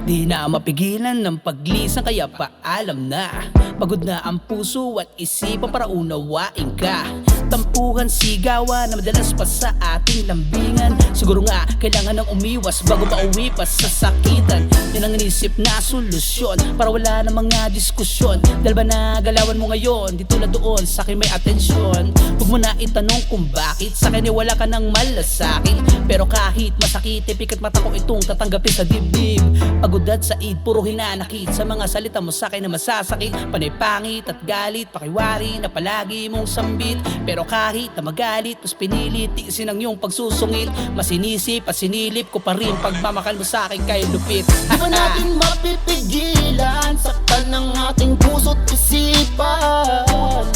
Di na mapigilan ng paglisan kaya paalam na. Pagod na ang puso at isipan para unawain ka. Tampuhan, sigawan na madalas pa sa ating lambingan. Siguro nga kailangan ng umiwas bago pauwi pa sa sakitan. Yan ang inisip na solusyon para wala na mga diskusyon. Dahil ba nagalawan mo ngayon, di tulad doon sa akin may atensyon. Huwag mo na itanong kung bakit sa akin wala ka ng malasakit. Pero kahit masakit, pikat mata ko itong tatanggapin sa dibdib. Pagod at said, puro hinanakit sa mga salita mo sa akin na masasakit. Panay pangit at galit, pakiwari na palagi mong sambit. Pero kahit na magalit, mas pinilit tiisin ang iyong pagsusungit. Mas sinisip at sinilip ko pa rin pagmamahal mo sa akin kay lupit. Di ba natin mapipigilan saktan ng ating puso't isipan?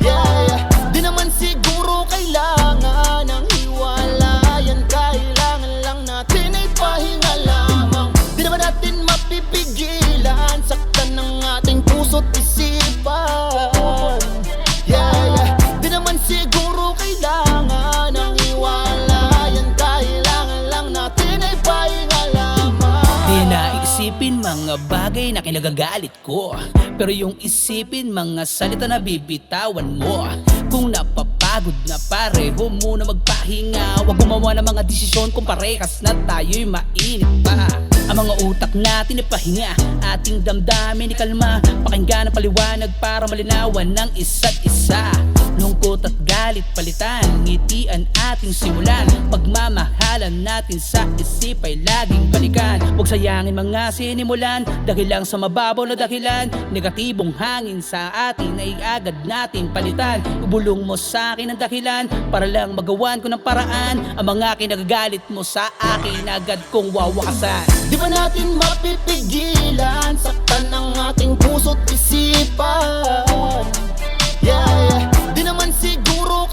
Yeah, di naman siguro kailangan ng hiwalayan. Kailangan lang natin ay pahinga lamang. Di naman natin mapipigilan saktan ng ating puso't isipan. Yeah, di naman siguro kailangan ng hiwalayan. Kailangan lang natin ay pahinga lamang. Di na isipin mga bagay na kinagagalit ko, pero yung isipin mga salita na bibitawan mo. Kung napapagod na pareho muna magpahinga. Huwag gumawa ng mga desisyon kung parehas na tayo'y mainit pa. Ang mga utak natin ipahinga, ating damdamin ikalma. Pakinggan ang paliwanag para malinawan ng isa't isa. Lungkot at galit palitan, ngitian ating simulan. Pagmamahalan natin sa isip ay laging balikan. Huwag sayangin mga sinimulan dahil lang sa mababaw na dahilan. Negatibong hangin sa atin ay agad natin palitan. Ibulong mo sa akin ang dahilan para lang magawan ko ng paraan. Ang mga kinagagalit mo sa akin agad kong wawakasan. Di ba natin mapipigilan saktan ng ating puso't isipan? Yeah, di naman siguro